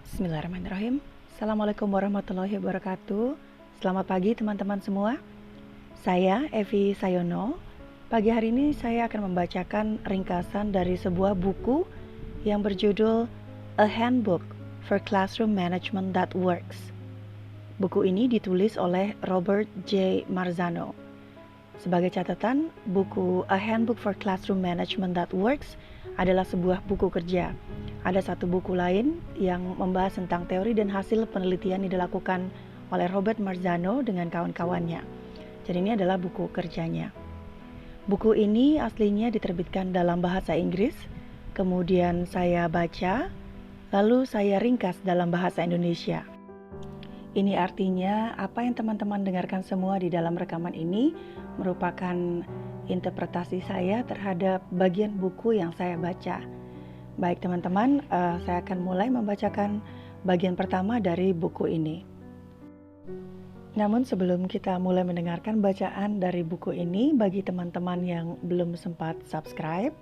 Bismillahirrahmanirrahim. Assalamualaikum warahmatullahi wabarakatuh. Selamat pagi teman-teman semua. Saya Evi Sayono. Pagi hari ini saya akan membacakan ringkasan dari sebuah buku yang berjudul A Handbook for Classroom Management That Works. Buku ini ditulis oleh Robert J. Marzano. Sebagai catatan, buku A Handbook for Classroom Management That Works adalah sebuah buku kerja. Ada satu buku lain yang membahas tentang teori dan hasil penelitian yang dilakukan oleh Robert Marzano dengan kawan-kawannya. Jadi ini adalah buku kerjanya. Buku ini aslinya diterbitkan dalam bahasa Inggris, kemudian saya baca, lalu saya ringkas dalam bahasa Indonesia. Ini artinya apa yang teman-teman dengarkan semua di dalam rekaman ini merupakan interpretasi saya terhadap bagian buku yang saya baca. Baik teman-teman, saya akan mulai membacakan bagian pertama dari buku ini. Namun sebelum kita mulai mendengarkan bacaan dari buku ini, bagi teman-teman yang belum sempat subscribe,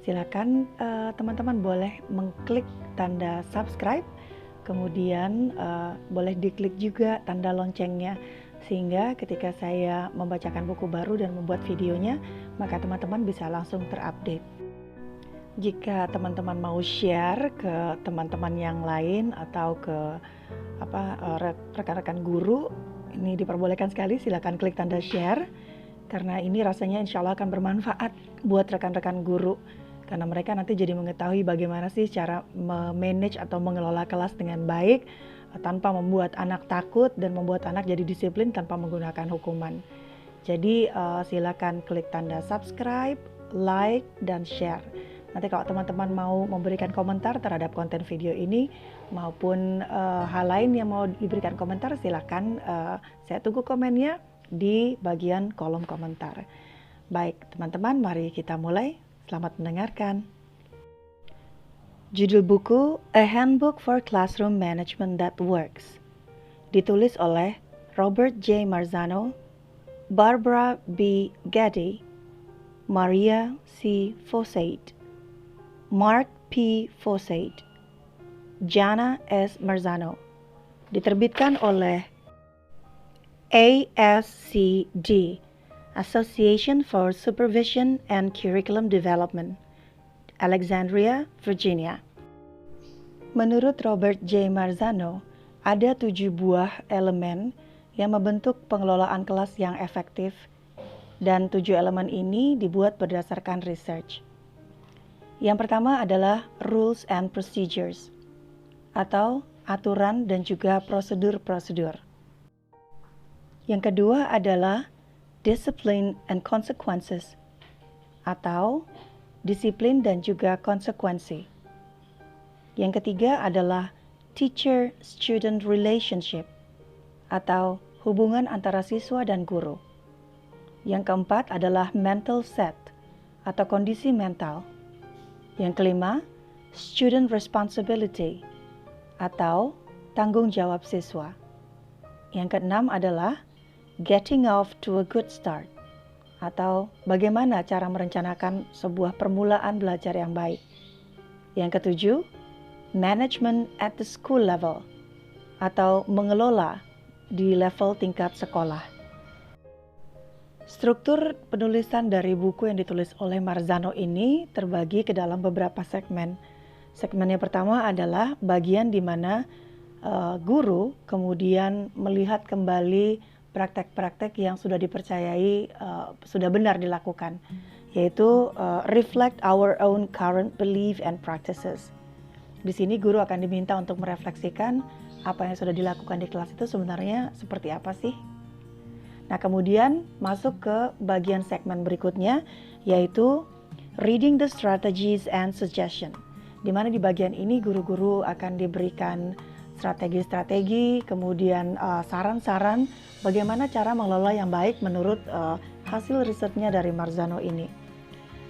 silakan teman-teman boleh mengklik tanda subscribe, kemudian boleh diklik juga tanda loncengnya, sehingga ketika saya membacakan buku baru dan membuat videonya, maka teman-teman bisa langsung terupdate. Jika teman-teman mau share ke teman-teman yang lain atau ke rekan-rekan guru, ini diperbolehkan sekali, silakan klik tanda share, karena ini rasanya insya Allah akan bermanfaat buat rekan-rekan guru, karena mereka nanti jadi mengetahui bagaimana sih cara memanage atau mengelola kelas dengan baik, tanpa membuat anak takut dan membuat anak jadi disiplin tanpa menggunakan hukuman. Jadi silakan klik tanda subscribe, like, dan share. Nanti kalau teman-teman mau memberikan komentar terhadap konten video ini maupun hal lain yang mau diberikan komentar, silakan saya tunggu komennya di bagian kolom komentar. Baik teman-teman, mari kita mulai. Selamat mendengarkan. Judul buku A Handbook for Classroom Management That Works, ditulis oleh Robert J. Marzano, Barbara B. Gaddy, Maria C. Fossate, Mark P. Fossate, Jana S. Marzano. Diterbitkan oleh ASCD, Association for Supervision and Curriculum Development, Alexandria, Virginia. Menurut Robert J. Marzano, ada 7 buah elemen yang membentuk pengelolaan kelas yang efektif, dan 7 elemen ini dibuat berdasarkan research. Yang pertama adalah rules and procedures, atau aturan dan juga prosedur-prosedur. Yang kedua adalah discipline and consequences, atau disiplin dan juga konsekuensi. Yang ketiga adalah teacher-student relationship, atau hubungan antara siswa dan guru. Yang keempat adalah mental set, atau kondisi mental. Yang kelima, student responsibility, atau tanggung jawab siswa. Yang keenam adalah getting off to a good start, atau bagaimana cara merencanakan sebuah permulaan belajar yang baik. Yang ketujuh, management at the school level, atau mengelola di level tingkat sekolah. Struktur penulisan dari buku yang ditulis oleh Marzano ini terbagi ke dalam beberapa segmen. Segmen yang pertama adalah bagian di mana guru kemudian melihat kembali praktek-praktek yang sudah dipercayai sudah benar dilakukan, yaitu reflect our own current belief and practices. Di sini guru akan diminta untuk merefleksikan apa yang sudah dilakukan di kelas itu sebenarnya seperti apa sih. Nah, kemudian masuk ke bagian segmen berikutnya, yaitu reading the strategies and suggestion, di mana di bagian ini guru-guru akan diberikan strategi-strategi, kemudian saran-saran bagaimana cara mengelola yang baik menurut hasil risetnya dari Marzano ini.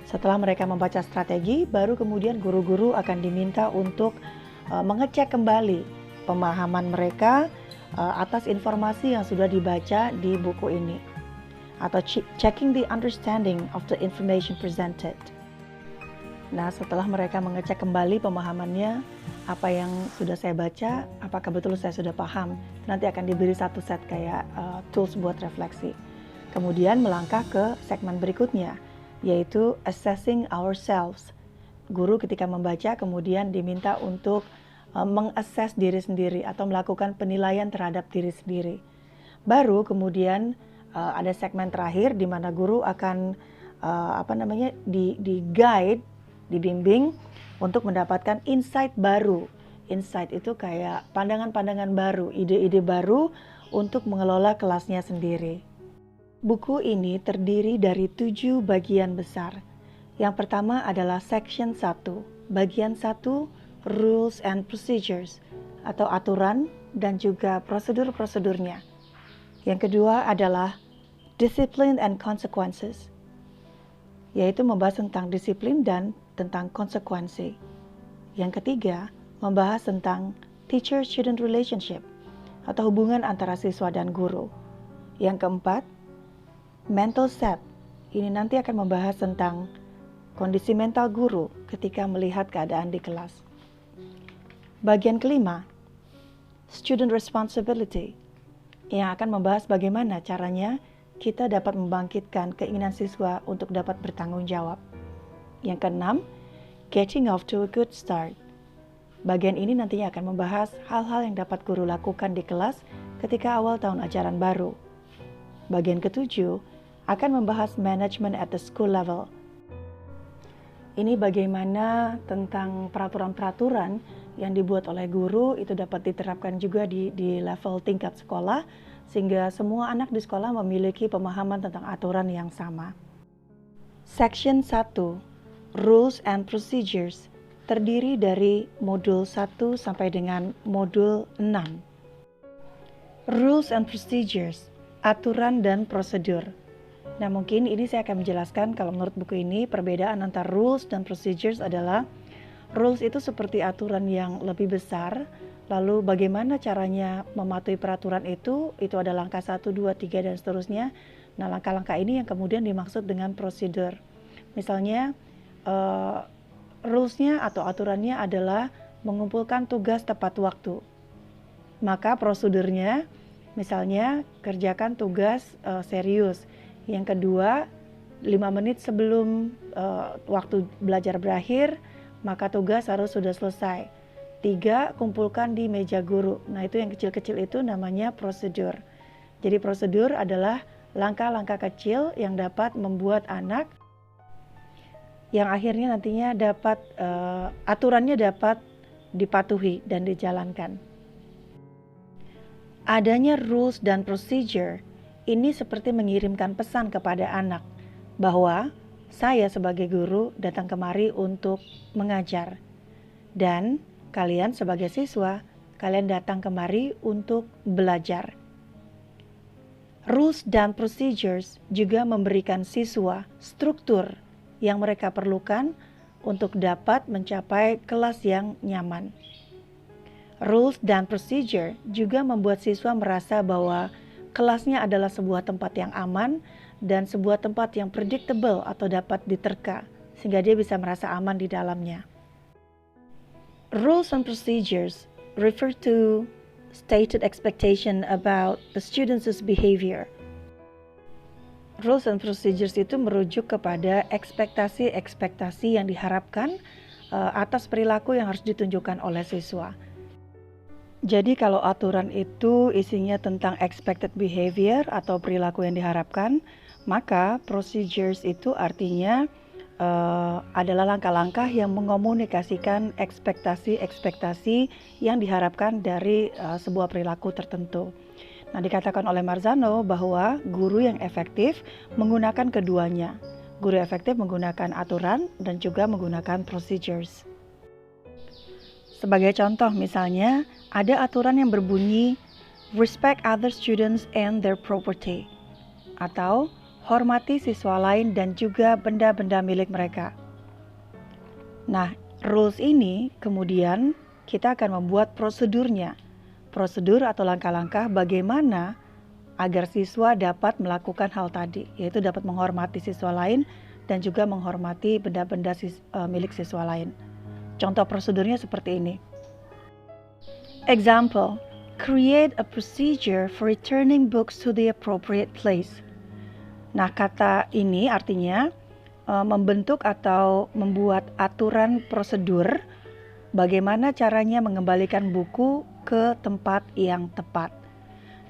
Setelah mereka membaca strategi, baru kemudian guru-guru akan diminta untuk mengecek kembali pemahaman mereka atas informasi yang sudah dibaca di buku ini, atau checking the understanding of the information presented. Nah, setelah mereka mengecek kembali pemahamannya, apa yang sudah saya baca, apakah betul saya sudah paham. Nanti akan diberi satu set kayak tools buat refleksi. Kemudian melangkah ke segmen berikutnya, yaitu assessing ourselves. Guru ketika membaca kemudian diminta untuk mengakses diri sendiri atau melakukan penilaian terhadap diri sendiri. Baru kemudian ada segmen terakhir di mana guru akan di guide, dibimbing untuk mendapatkan insight baru. Insight itu kayak pandangan-pandangan baru, ide-ide baru untuk mengelola kelasnya sendiri. Buku ini terdiri dari 7 bagian besar. Yang pertama adalah section 1, bagian 1, rules and procedures atau aturan dan juga prosedur-prosedurnya. Yang kedua adalah discipline and consequences, yaitu membahas tentang disiplin dan tentang konsekuensi. Yang ketiga, membahas tentang teacher-student relationship atau hubungan antara siswa dan guru. Yang keempat, mental set. Ini nanti akan membahas tentang kondisi mental guru ketika melihat keadaan di kelas. Bagian kelima, student responsibility, yang akan membahas bagaimana caranya kita dapat membangkitkan keinginan siswa untuk dapat bertanggung jawab. Yang keenam, getting off to a good start. Bagian ini nantinya akan membahas hal-hal yang dapat guru lakukan di kelas ketika awal tahun ajaran baru. Bagian ketujuh akan membahas management at the school level. Ini bagaimana tentang peraturan-peraturan yang dibuat oleh guru itu dapat diterapkan juga di level tingkat sekolah, sehingga semua anak di sekolah memiliki pemahaman tentang aturan yang sama. Section 1, Rules and Procedures, terdiri dari modul 1 sampai dengan modul 6. Rules and Procedures, aturan dan prosedur. Nah, mungkin ini saya akan menjelaskan kalau menurut buku ini perbedaan antara rules dan procedures adalah rules itu seperti aturan yang lebih besar, lalu bagaimana caranya mematuhi peraturan itu ada langkah 1, 2, 3 dan seterusnya. Nah, langkah-langkah ini yang kemudian dimaksud dengan prosedur. Misalnya rules-nya atau aturannya adalah mengumpulkan tugas tepat waktu. Maka prosedurnya misalnya kerjakan tugas serius. Yang kedua, 5 menit sebelum waktu belajar berakhir, maka tugas harus sudah selesai. 3, kumpulkan di meja guru. Nah, itu yang kecil-kecil itu namanya prosedur. Jadi prosedur adalah langkah-langkah kecil yang dapat membuat anak yang akhirnya nantinya dapat aturannya dapat dipatuhi dan dijalankan. Adanya rules dan procedure ini seperti mengirimkan pesan kepada anak bahwa saya sebagai guru datang kemari untuk mengajar, dan kalian sebagai siswa, kalian datang kemari untuk belajar. Rules dan procedures juga memberikan siswa struktur yang mereka perlukan untuk dapat mencapai kelas yang nyaman. Rules dan procedure juga membuat siswa merasa bahwa kelasnya adalah sebuah tempat yang aman dan sebuah tempat yang predictable atau dapat diterka, sehingga dia bisa merasa aman di dalamnya. Rules and procedures refer to stated expectation about the students' behavior. Rules and procedures itu merujuk kepada ekspektasi-ekspektasi yang diharapkan atas perilaku yang harus ditunjukkan oleh siswa. Jadi kalau aturan itu isinya tentang expected behavior atau perilaku yang diharapkan, maka procedures itu artinya adalah langkah-langkah yang mengomunikasikan ekspektasi-ekspektasi yang diharapkan dari sebuah perilaku tertentu. Nah, dikatakan oleh Marzano bahwa guru yang efektif menggunakan keduanya. Guru efektif menggunakan aturan dan juga menggunakan procedures. Sebagai contoh misalnya, ada aturan yang berbunyi respect other students and their property, atau hormati siswa lain dan juga benda-benda milik mereka. Nah, rules ini kemudian kita akan membuat prosedurnya. Prosedur atau langkah-langkah bagaimana agar siswa dapat melakukan hal tadi, yaitu dapat menghormati siswa lain dan juga menghormati benda-benda milik siswa lain. Contoh prosedurnya seperti ini. Example, create a procedure for returning books to the appropriate place. Nah, kata ini artinya membentuk atau membuat aturan prosedur bagaimana caranya mengembalikan buku ke tempat yang tepat.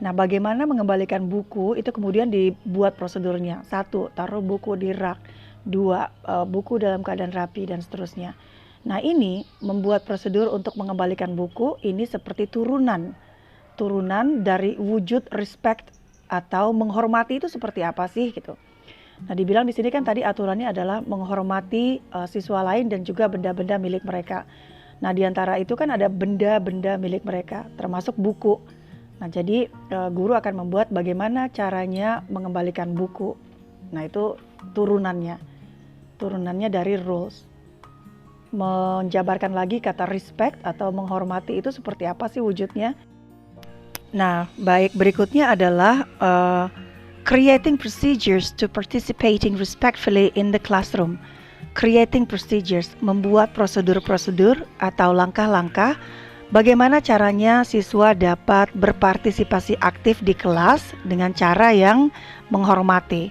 Nah, bagaimana mengembalikan buku itu kemudian dibuat prosedurnya. 1, taruh buku di rak. 2, buku dalam keadaan rapi dan seterusnya. Nah, ini membuat prosedur untuk mengembalikan buku ini seperti turunan dari wujud respect atau menghormati itu seperti apa sih gitu. Nah, dibilang di sini kan tadi aturannya adalah menghormati siswa lain dan juga benda-benda milik mereka. Nah, di antara itu kan ada benda-benda milik mereka, termasuk buku. Nah, jadi guru akan membuat bagaimana caranya mengembalikan buku. Nah, itu turunannya dari rules. Menjabarkan lagi kata respect atau menghormati itu seperti apa sih wujudnya. Nah, baik, berikutnya adalah creating procedures to participating respectfully in the classroom. Creating procedures, membuat prosedur-prosedur atau langkah-langkah bagaimana caranya siswa dapat berpartisipasi aktif di kelas dengan cara yang menghormati.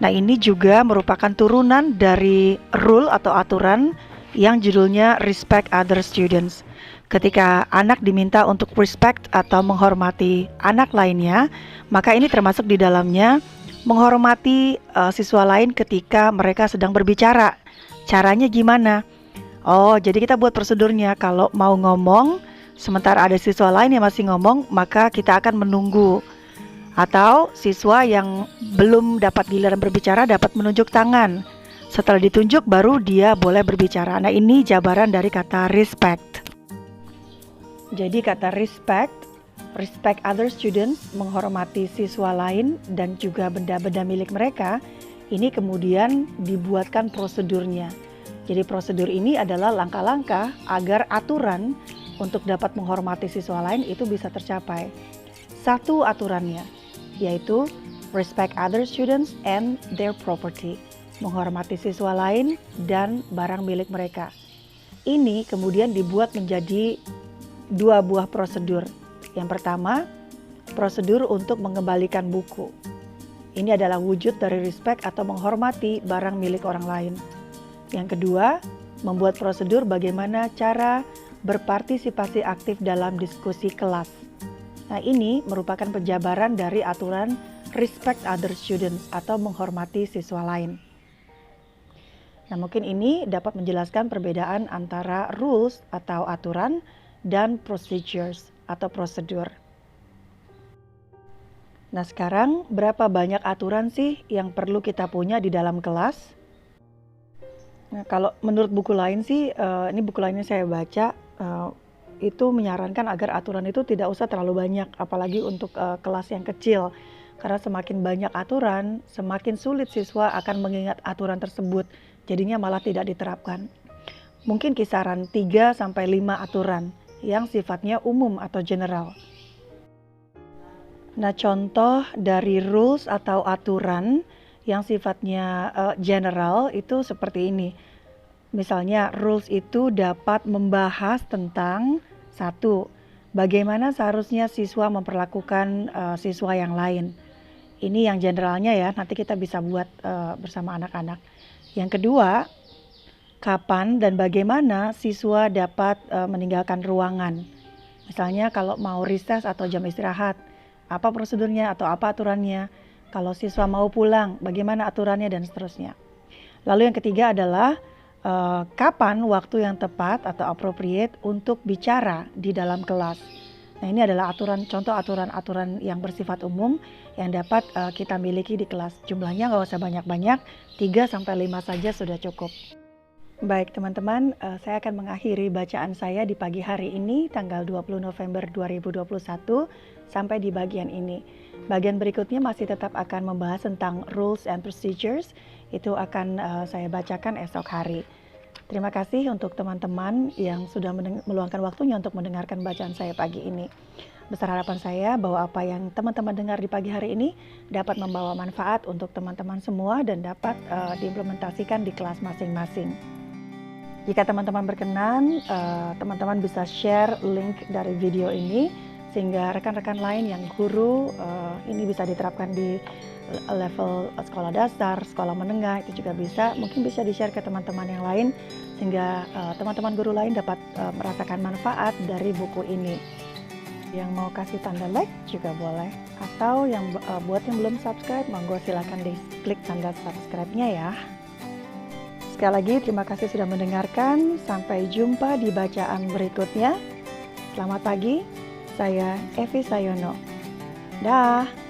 Nah, ini juga merupakan turunan dari rule atau aturan yang judulnya respect other students. Ketika anak diminta untuk respect atau menghormati anak lainnya, maka ini termasuk di dalamnya menghormati siswa lain ketika mereka sedang berbicara. Caranya gimana? Oh, jadi kita buat prosedurnya. Kalau mau ngomong, sementara ada siswa lain yang masih ngomong, maka kita akan menunggu. Atau siswa yang belum dapat giliran berbicara dapat menunjuk tangan. Setelah ditunjuk, baru dia boleh berbicara. Nah, ini jabaran dari kata respect. Jadi kata respect other students, menghormati siswa lain dan juga benda-benda milik mereka, ini kemudian dibuatkan prosedurnya. Jadi prosedur ini adalah langkah-langkah agar aturan untuk dapat menghormati siswa lain itu bisa tercapai. 1 aturannya, yaitu respect other students and their property, menghormati siswa lain dan barang milik mereka. Ini kemudian dibuat menjadi 2 buah prosedur. Yang pertama, prosedur untuk mengembalikan buku. Ini adalah wujud dari respect atau menghormati barang milik orang lain. Yang kedua, membuat prosedur bagaimana cara berpartisipasi aktif dalam diskusi kelas. Nah, ini merupakan penjabaran dari aturan respect other students atau menghormati siswa lain. Nah, mungkin ini dapat menjelaskan perbedaan antara rules atau aturan dan procedures atau prosedur. Nah, sekarang berapa banyak aturan sih yang perlu kita punya di dalam kelas? Nah, kalau menurut buku lain sih, ini buku lainnya saya baca, itu menyarankan agar aturan itu tidak usah terlalu banyak, apalagi untuk kelas yang kecil. Karena semakin banyak aturan, semakin sulit siswa akan mengingat aturan tersebut, jadinya malah tidak diterapkan. Mungkin kisaran 3-5 aturan yang sifatnya umum atau general. Nah, contoh dari rules atau aturan yang sifatnya general itu seperti ini. Misalnya rules itu dapat membahas tentang 1, bagaimana seharusnya siswa memperlakukan siswa yang lain. Ini yang generalnya ya, nanti kita bisa buat bersama anak-anak. Yang kedua, kapan dan bagaimana siswa dapat meninggalkan ruangan. Misalnya kalau mau recess atau jam istirahat, apa prosedurnya atau apa aturannya. Kalau siswa mau pulang, bagaimana aturannya dan seterusnya. Lalu yang ketiga adalah kapan waktu yang tepat atau appropriate untuk bicara di dalam kelas. Nah, ini adalah contoh aturan-aturan yang bersifat umum yang dapat kita miliki di kelas. Jumlahnya nggak usah banyak-banyak, 3-5 saja sudah cukup. Baik teman-teman, saya akan mengakhiri bacaan saya di pagi hari ini tanggal 20 November 2021 sampai di bagian ini. Bagian berikutnya masih tetap akan membahas tentang rules and procedures, itu akan saya bacakan esok hari. Terima kasih untuk teman-teman yang sudah meluangkan waktunya untuk mendengarkan bacaan saya pagi ini. Besar harapan saya bahwa apa yang teman-teman dengar di pagi hari ini dapat membawa manfaat untuk teman-teman semua dan dapat diimplementasikan di kelas masing-masing. Jika teman-teman berkenan, teman-teman bisa share link dari video ini sehingga rekan-rekan lain yang guru ini bisa diterapkan di level sekolah dasar, sekolah menengah, itu juga bisa. Mungkin bisa di-share ke teman-teman yang lain sehingga teman-teman guru lain dapat merasakan manfaat dari buku ini. Yang mau kasih tanda like juga boleh, atau yang buat yang belum subscribe, monggo silakan diklik tanda subscribe-nya ya. Sekali lagi terima kasih sudah mendengarkan. Sampai jumpa di bacaan berikutnya. Selamat pagi, saya Evi Sayono. Dah.